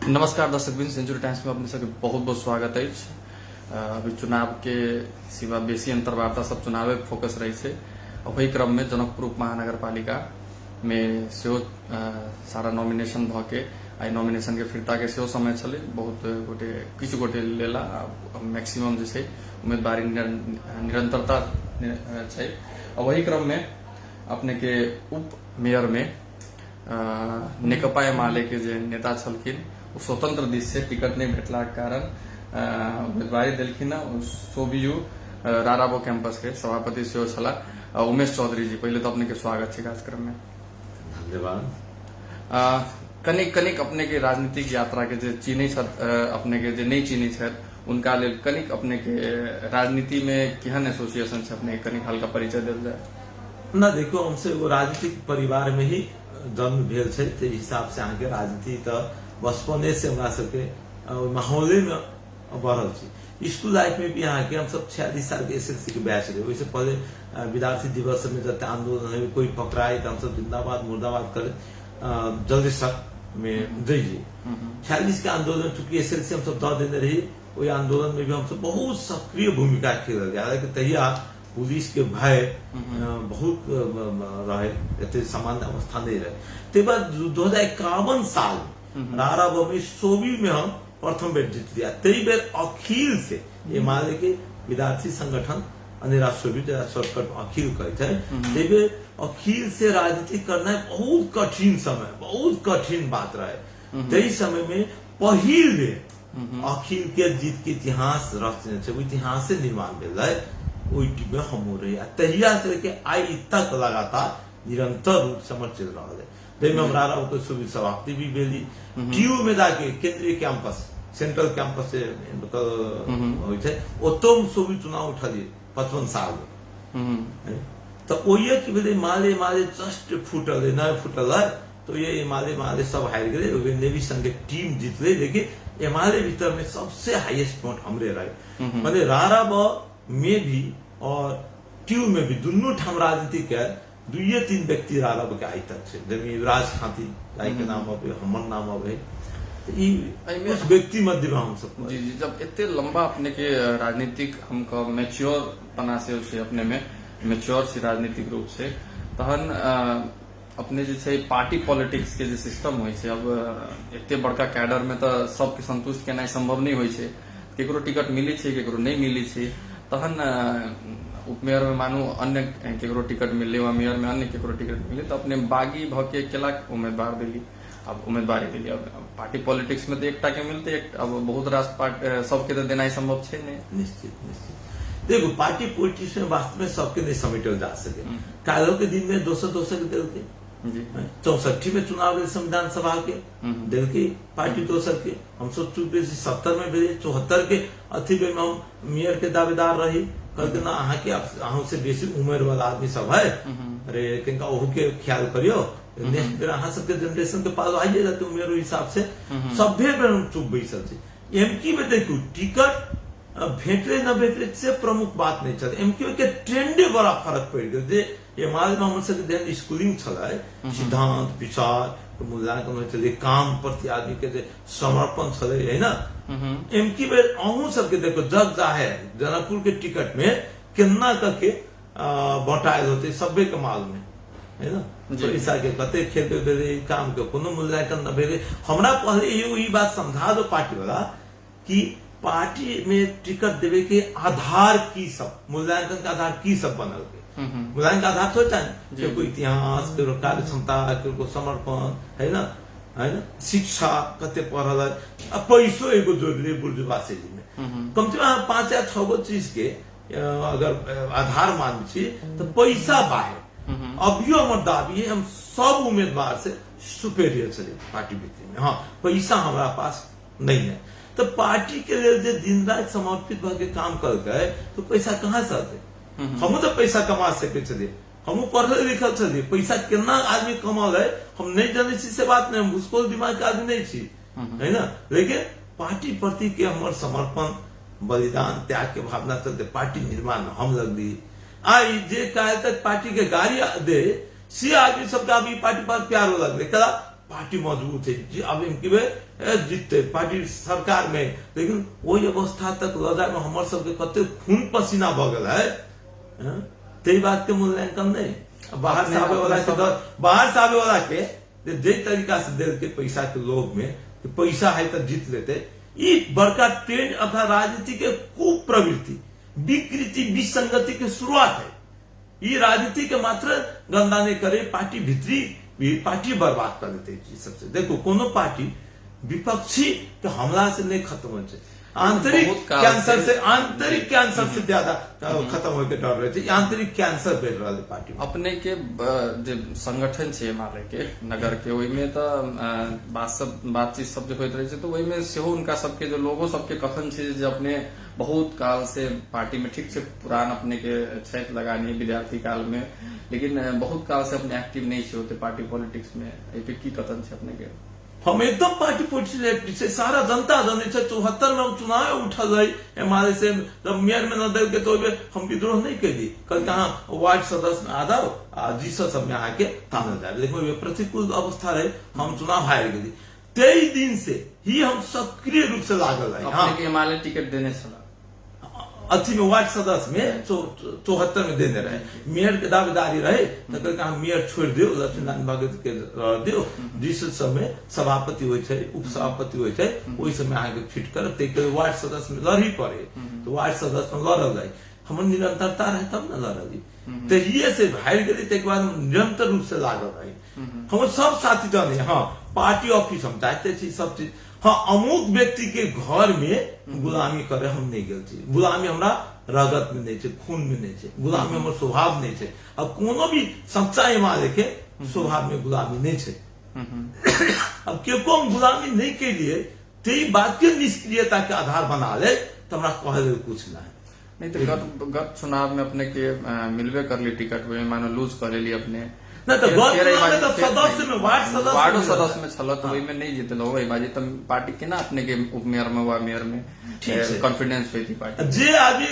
नमस्कार दर्शकबिन, century times में अपने सबके बहुत बहुत स्वागत है। अभी चुनाव के सिवा बेसी अंतर्वार्ता सब चुनावे फोकस रही है। वही क्रम में जनकपुर उप महानगर पालिका में सेहो सारा नॉमिनेशन भ के आई नॉमिनेशन के फिरता के सेहो समय चले। बहुत गोटे किछु गोटे लेला मैक्सिमम जैसे उम्मीदवारी निरंतरता है। वही क्रम में अपने के उप मेयर में नेकपा एमाले के जे नेता छलखिन स्वतंत्र दिश से टिकट नहीं भेटला के कारण उम्मीदवारी दिलखिन। सोबीयू राराबो कैंपस के सभापति सेहो छला उमेश चौधरी जी। पहले तो अपने के स्वागत है कार्यक्रम में। धन्यवाद। कनिक कनिक अपने के राजनीतिक यात्रा के जे चीनी अपने के जे नहीं चीनी है उनका लेल कनिक अपने के राजनीति में केहन एसोसिएशन से अपने कनिक हल्का परिचय दिल जाए ना। देखो, हमसे वो राजनीतिक परिवार में ही जन्म भेल छे, ते हिसाब से अहाँ के राजनीति तो बचपने से हमरा सबके माहौले में बढ़ल छी। स्कूल लाइफ में भी अहाँ के हम सब 46 साल के एसएससी के बैच रहे। वैसे पहले विद्यार्थी दिवस में जब आंदोलन है कोई पकड़ाए तो हम सब जिंदाबाद मुर्दाबाद करे जल्दी सक में जाइए। 46 के आंदोलन चूंकि एसएससी हम सब दे देने रही, वही आंदोलन में भी हम सब बहुत सक्रिय भूमिका खेल रहे। हालांकि तहिया पुलिस के भय बहुत रहे, एते सामान्य अवस्था नहीं रहे। ते बाद 2051 साल राराबो में सोबी में हम प्रथम बेर जीत लिया। तई बेर अखिल से एमाले के विद्यार्थी संगठन अनेरा सोबी शॉर्टकट अखिल कहते हैं। तई बेर अखिल से राजनीति करना बहुत कठिन समय, बहुत कठिन बात रहे। तई समय में पहिल बेर अखिल के जीत के इतिहास रचने छे, इतिहास से निर्माण भेल है। ओई टीम में हम हो रही है तहिया से लेके आई तक लगातार निरंतर रूप से चल रहा है। तई में हमरा को सुबह सभापति भी भेली। टीयू में जाके केंद्रीय कैंपस सेंट्रल कैंपस से होई थे ओतम सुबह चुनाव उठा दिए 55 साल में। तो ओये की भेले माले माले जस्ट फुटल है, न फुटल है। तो ये माले माले सब हार गए। नेवी संघ टीम जीतले, लेकिन एमाले भीतर में सबसे हाईएस्ट वोट हमरे रहे। माने राराबो में भी और ट्यू में भी दोनों ठाम राजनीति के 2-3 व्यक्ति राराबो के आई तक से जमी युवराज खाती के नाम अब हमर नाम अब है उस व्यक्ति मध्य में हम सब जी। जब इतने लंबा अपने के राजनीतिक हमको मैच्योर पना से अपने में मैच्योर से राजनीतिक रूप से तहन अपने जैसे पार्टी पॉलिटिक्स के जो सिस्टम हो अब इतने बड़का कैडर में तो सबके संतुष्ट केना संभव नहीं हो। केकरो टिकट मिली छे, केकरो नहीं मिली छे। तहन उपमेयर में मानू अन्य केकरो टिकट मिले, मेयर में अन्य केकरो टिकट मिले तो अपने बागी भके केला उम्मीदवार दिली। अब उम्मीदवारी दिली। अब पार्टी पॉलिटिक्स में तो एकटा के मिलते अब बहुत रास सबके तो देना संभव छे नहीं। निश्चित देखो, पार्टी पॉलिटिक्स में वास्तव में सबके नहीं समेटल जा सके। कालो के दिन में 200 के दिल के 64 में चुनाव रहे संविधान सभा के दिल की पार्टी दोसर के हम सब 70 में भेजे 74 के अथी में हम मेयर के दावेदार रही। कहते ना अहाँ के अहाँ से बेसी उम्र वाला आदमी सब है, अरे कहीं ओहू के ख्याल करियो। नेक्स्ट बेर अहाँ सबके जनरेशन के पास आइए जाते उम्र हिसाब से सभ्य बेर चुप बैसल छे। एमकी में देखू टिकट भेटे न भेटे से प्रमुख बात नहीं चल। एमकी के ट्रेंडे बड़ा फर्क पड़ गया। एमाले में हमर सबके देन स्कूलिंग छलाय, सिद्धांत विचार मूल्यांकन चले, काम प्रति आदमी के समर्पण छले है ना। एमकी में अहू सबके देखो जग जाहिर जनकपुर के टिकट में केना करके बटायल होते सभ्य के मालूम है ना। पैसा के कते खेते भेले, काम के कोनो मूल्यांकन न भेले। हमरा पहले ये बात समझा दो पार्टी वाला कि पार्टी में टिकट देवे के आधार की सब, मूल्यांकन का आधार की सब बनल के। मूल्यांकन का आधार तो चाहिए कोई इतिहास, कोई कार्य क्षमता, कोई समर्पण है ना, शिक्षा कते पढ़ल है, पैसो एगो जोड़ ले बुर्जुआ से में कम से कम 5 या 6 चीज के अगर आधार मान छी तो पैसा बाहे। अभियो हमर दाबी है हम सब उम्मीदवार से सुपेरियर चले पार्टी में। हाँ, पैसा हमारा पास नहीं है तो पार्टी के लिए दिन रात समर्पित भागे काम कर गए तो पैसा कहाँ से आते। हम तो पैसा कमा सके चलिए, हम पढ़ल लिखल चलिए, पैसा कितना आदमी कमाल है हम नहीं जाने छी से बात नहीं। हम घुसखोर दिमाग के आदमी नहीं छी है ना। लेकिन पार्टी प्रति के हमारे समर्पण बलिदान त्याग के भावना चलते पार्टी निर्माण हम लग दी। आई जे कहे तक पार्टी के गाड़ी दे सी आदमी सबका अभी पार्टी पर प्यारो लग रहे। पार्टी मजबूत है जी, अब इनकी जीतते पार्टी सरकार में, लेकिन वही अवस्था तक लड़ा में हमारे सबके कते खून पसीना बगल है, ते बात के मूल्यांकन नहीं। बाहर से आवे वाला के जे तरीका से दे के पैसा के लोभ में, पैसा है तो जीत लेते, ये बड़का ट्रेंड अथवा राजनीति के कुप्रवृत्ति, विकृति, विसंगति की शुरुआत है। ये राजनीति के मात्र गंदा नहीं करे, पार्टी भीतरी भी पार्टी बर्बाद कर देते चीज सबसे। देखो कोनो पार्टी विपक्षी के हमला से नहीं खत्म हो, आंतरिक कैंसर से ज्यादा खत्म होकर डर रहे थे, आंतरिक कैंसर बढ़ रहा है पार्टी में। अपने के जो संगठन छे हिमालय के नगर के, वही में तो बातचीत सब जो होते रहे, तो वही में से उनका सबके जो लोगों सबके कथन छे जो अपने बहुत काल से पार्टी में ठीक से पुरान अपने के छैत लगानी विद्यार्थी काल में, लेकिन बहुत काल से अपने एक्टिव नहीं छे होते पार्टी पॉलिटिक्स में, ये की कथन छे अपने के? हम एकदम पार्टी पॉलिटिक्स से सारा जनता जाने 74 में चुनाव उठल है हमारे से, जब मेयर में न दे के तो हम विद्रोह नहीं कर दी, कल कहा वार्ड सदस्य में आ जाओ जीसो सब में आके ताना जाए, लेकिन वे प्रतिकूल अवस्था रहे, हम चुनाव हार गए। 23 दिन से ही हम सक्रिय रूप से लागल है। हिमालय टिकट देने चला अच्छी में वार्ड सदस्य में 74 में देने रहे, मेयर के दावेदारी रहे, तो कहा मेयर छोड़ दियो, लक्ष्मीनारायण भगत के दियो, जिस समय सभापति हो, उप सभापति हो, वही समय आगे फिट कर वार्ड सदस्य में लड़ ही पड़े, तो वार्ड सदस्य में लड़ रहे, हम निरंतरता रहे तब न लड़ी, तो ये से हार गई, बाद निरंतर रूप से लागल रही। हम सब साथी जाने, हाँ पार्टी ऑफिस हम चाहते थे सब चीज, हाँ अमुक व्यक्ति के घर में गुलामी करे हम नहीं गए, गुलामी हमारा रगत में नहीं थे, खून में नहीं थे, गुलामी हमारे स्वभाव नहीं थे, अब कोनो भी सच्चाई माले के स्वभाव में गुलामी नहीं थे। अब क्यों हम गुलामी नहीं के लिए ते बात के निष्क्रियता के आधार बना ले, तो हमारा कहले कुछ ना है। नहीं तो गत चुनाव में अपने के मिलवे कर ली टिकट, मानो लूज कर ली अपने, नहीं तो सदस्य में वार्ड सदस्य में छल, तो वही में नहीं जीते लोग, वही बाजी तब पार्टी के ना अपने के उप मेयर में व मेयर में कॉन्फिडेंस हुई थी पार्टी। जे आदमी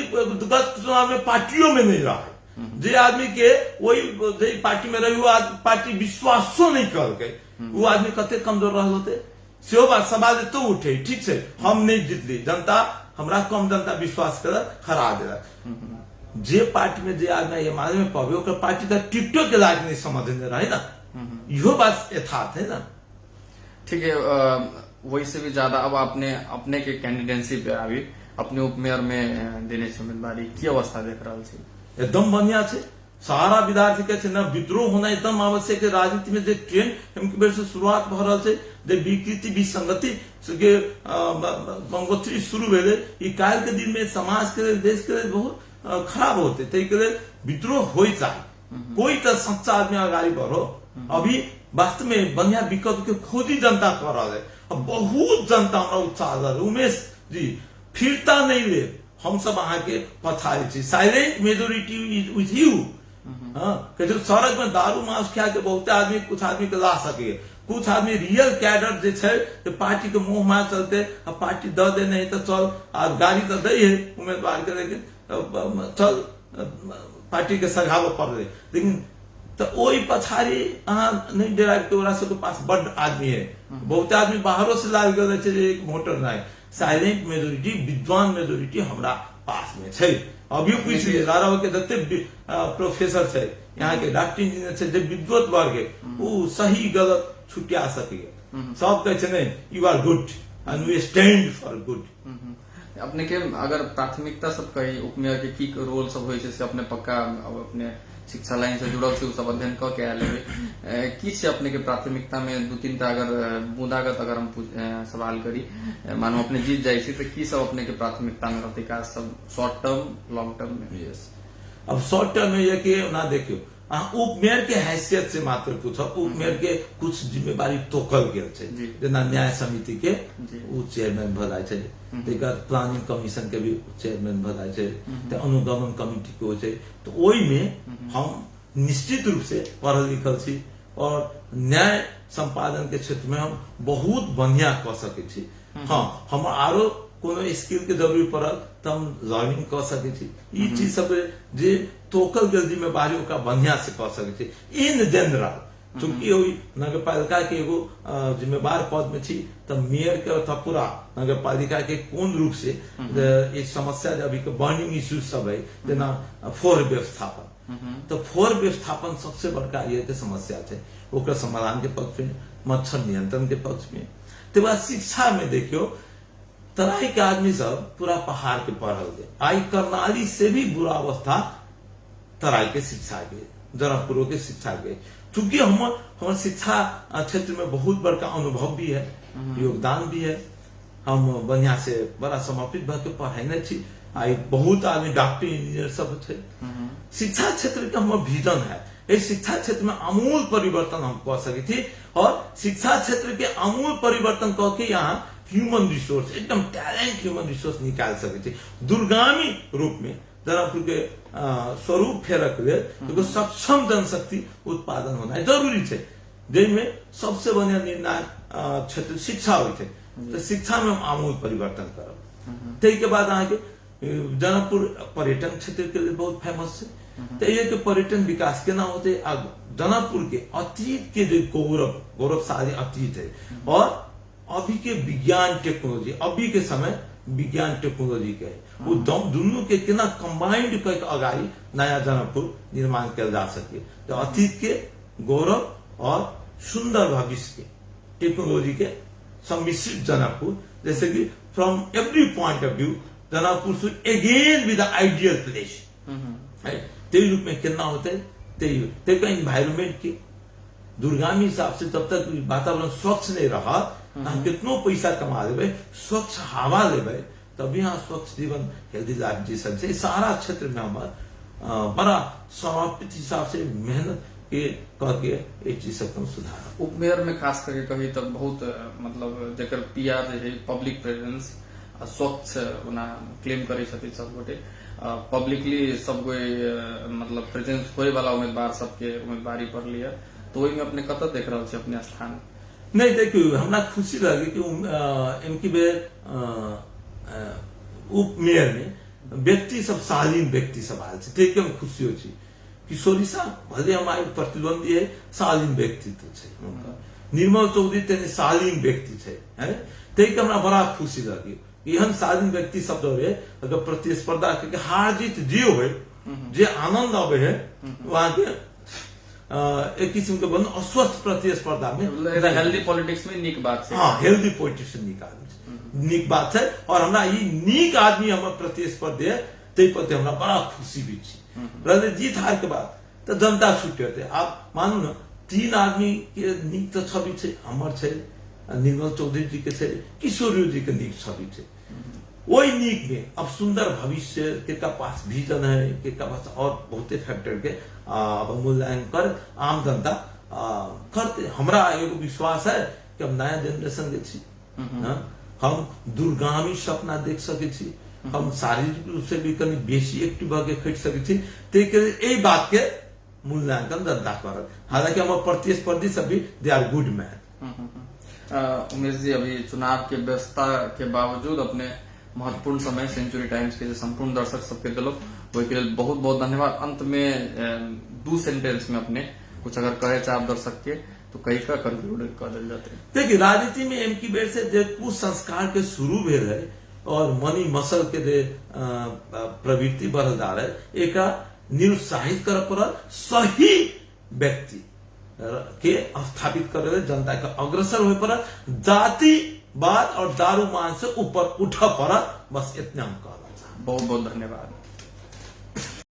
गत चुनाव में पार्टियों में नहीं रहा है, जे आदमी के वही पार्टी में रही, वो पार्टी विश्वासो नहीं कर गए, वो आदमी कते कमजोर रह होते, से बात सवाल तो उठे, ठीक से हम नहीं जीत ली, जनता हमारा कम जनता विश्वास कर हरा दे, जे पार्टी में जे आदमी ये मालूम में पवे ओकर पार्टी का टिकटों के लायक नहीं समझने रहे ना, यो बात यथार्थ है ना। ठीक है, वही से भी ज्यादा अब अपने के कैंडिडेंसी पे अभी अपने उप मेयर में देने से उम्मीदवारी की अवस्था देख रहा है? एकदम बढ़िया है, सारा विद्यार्थी के न विद्रोह होना एकदम आवश्यक है। राजनीति में जो ट्रेंड से शुरुआत भ रहा है, जो विकृति विसंगति के गंगोत्री शुरू भेले, ई काल के दिन में समाज के देश के बहुत खराब होते थे, विद्रोह हो चाहे कोई तो सच्चा आदमी अगाड़ी बढ़ो। अभी वास्तव में बढ़िया विकल्प के खोजी जनता कर रहा है, अब बहुत जनता हमारा उत्साह, उमेश जी फिरता नहीं ले, हम सब वहां के पथारी, साइलेंट मेजोरिटी विथ यू। जो सड़क में दारू मांस खा के बहुत आदमी, कुछ आदमी के ला सके, कुछ आदमी रियल कैडर जो पार्टी के मुंह मार चलते, अब पार्टी द दे नहीं तो चल, और गाड़ी तो दे है उम्मीदवार के, लेकिन चल पार्टी के सघाव पड़ रहे, लेकिन तो वही पछाड़ी अहाँ नहीं डेरा के पास बड़ आदमी है, बहुत आदमी बाहरों से लाल गए, एक वोटर ना है, साइलेंट मेजोरिटी विद्वान मेजोरिटी हमारा पास में है। अभी पूछ लीजिए रारा के जते प्रोफेसर है यहाँ के, डॉक्टर इंजीनियर से जब विद्वत वर्ग है, वो सही गलत छुटिया सके, सब कहते नहीं you are good and we stand for good. अपने के अगर प्राथमिकता सब कही उपमेयर के की रोल सब हो, अपने पक्का अपने शिक्षा लाइन से जुड़ल से सब अध्ययन क के आयल की से अपने के प्राथमिकता में 2-3 अगर बूंदागत अगर हम सवाल करी, मानो अपने जीत जाए तो की सब अपने के प्राथमिकता में रहते का सब शॉर्ट टर्म लॉन्ग टर्म में? यस, अब शॉर्ट टर्म में ये कि ना देखियो उप मेयर के हैसियत से मात्र पूछो, उप मेयर के कुछ जिम्मेवारी तोकल गेल छै, जेना न्याय समिति के वो चेयरमैन भलाय छै, प्लानिंग कमीशन के भी चेयरमैन भलाय छै, अनुगमन कमिटी के हो छै, तो ओई में हम निश्चित रूप से पढ़ल लिखल छी और न्याय संपादन के क्षेत्र में हम बहुत बढ़िया कर सके छी। हाँ, हम आरो कोनो स्किल के जरूरी पड़ल तो हम लर्निंग कर सके छी, ई चीज सब जे तोकल गेल जिम्मेवारियों का बढ़िया से कर सके छी। इन जनरल चूंकि वही नगर पालिका के एगो जिम्मेवार पद में थी तो मेयर के अथवा पूरा नगर पालिका के कोन रूप से एक समस्या अभी के बर्निंग इश्यूज सब है जना फोर व्यवस्थापन तो फोर व्यवस्थापन सबसे बड़का ये के समस्या थे ओकर समाधान के पक्ष में मच्छर नियंत्रण के पक्ष में तो बाद शिक्षा में देखियो तराई के आदमी सब पूरा पहाड़ के पढ़ल गए आई करनाली से भी बुरा अवस्था तराई के शिक्षा के जनकपुर के शिक्षा के चूंकि हमारे शिक्षा क्षेत्र में बहुत बड़का अनुभव भी है योगदान भी है हम बढ़िया से बड़ा समर्पित भर के पढ़ाने छी आई बहुत आदमी डॉक्टर इंजीनियर सब थे शिक्षा क्षेत्र के हमारे विजन है इस शिक्षा क्षेत्र में आमूल परिवर्तन हम कर सके थी और शिक्षा क्षेत्र के आमूल परिवर्तन करके यहाँ ह्यूमन रिसोर्स एकदम टैलेंट ह्यूमन रिसोर्स निकाल सके थे दूरगामी रूप में जनकपुर के स्वरूप फेरक लिए सक्षम जनशक्ति उत्पादन होना है जरूरी है जिनमें सबसे बढ़िया निर्णायक क्षेत्र शिक्षा हुई थे तो शिक्षा में हम आमूल परिवर्तन करब ते के बाद आगे जनकपुर पर्यटन क्षेत्र के लिए बहुत फेमस है तो ये पर्यटन विकास केना होते जनकपुर के अतीत के जो गौरवशाली अतीत है और अभी के विज्ञान टेक्नोलॉजी अभी के समय विज्ञान टेक्नोलॉजी के वो दोनों के केना कंबाइंड करके अगाड़ी नया जनकपुर निर्माण किया जा सके तो अतीत के गौरव और सुंदर भविष्य के टेक्नोलॉजी के सम्मिश्रित जनकपुर जैसे कि from every point of view Janakpur should again be the ideal place ते रूप में कितना होते ते का इन्वायरमेंट की दूरगामी हिसाब से तब तक वातावरण स्वच्छ नहीं रहा हम कितनो पैसा कमा लेबे स्वच्छ हवा लेबे तभी यहाँ स्वच्छ जीवन हेल्दी लाइफ जी सकते सारा क्षेत्र में हमारा बड़ा समर्पित हिसाब से मेहनत के करके एक चीज सकते सुधार उपमेयर में खास करके कही तो बहुत मतलब जकर पीआर है पब्लिक प्रेजेंस स्वच्छ बना क्लेम करे छथि सब गोटे पब्लिकली सब कोई मतलब प्रेजेंस होए वाला उम्मीदवार सबके उम्मीदवारी पर लिया तो वही में अपने कत देख रहा छे अपने स्थान नहीं देखियो हमरा खुशी लगे कि इनकी बेर उप मेयर में व्यक्ति सब शालीन व्यक्ति सब आयल छे ठीक हम खुशी हो छी किशोरी साहब भले हमारे प्रतिद्वंदी है शालीन व्यक्तित्व छे निर्मल चौधरी तेने शालीन व्यक्ति छे हैं ठीक हमरा बड़ा खुशी लगी एहन शालीन व्यक्ति सब दौरे अगर प्रतिस्पर्धा के हार जीत जे होए जे आनंद आवे है वहां के एक किस्म के बन अस्वस्थ प्रतिस्पर्धा में हेल्दी पॉलिटिक्स में निक बात है हाँ हेल्दी पॉलिटिक्स निक आदमी निक बात है और हमरा ये निक आदमी हम प्रतिस्पर्धी है ते पर हमरा बड़ा खुशी भी छी रहले जीत हार के बाद तो जनता छुटे थे आप मानू ना 3 आदमी के निक तो छवि छे हमर छे निर्मल चौधरी जी के छे किशोरी जी के निक छवि छे वही नीक में अब सुंदर भविष्य के पास विजन है के पास और बहुते फैक्टर के अब मूल्यांकन कर आम जनता करते हमरा एगो विश्वास है कि हम नया जनरेशन के छी हम दूरगामी सपना देख सके छी हम शारीरिक रूप से भी कहीं बेसी एक्टिव होके खट सके छी ते के ए बात के मूल्यांकन जनता करत हालांकि हम प्रतिस्पर्धी सब भी they are good man Umesh ji अभी चुनाव के व्यवस्था के बावजूद अपने महत्वपूर्ण समय सेंचुरी टाइम्स के संपूर्ण दर्शक सबके दिलो वही के लिए बहुत बहुत धन्यवाद अंत में 2 सेंटेंस में अपने कुछ अगर कहे चाहे दर्शक के तो कई का कंक्लूड कर दिल जाते देखिए राजनीति में एम की बेर से जो कुसंस्कार के शुरू भेल है और मनी मसल के जे प्रवृत्ति बढ़ल जा रहे एक निरुत्साहित कर पड़ल सही व्यक्ति के स्थापित करे जनता के अग्रसर हो पड़ा जातिवाद और दारूमान से ऊपर उठ पड़ा बस इतना हम कहना चाहते बहुत बहुत धन्यवाद।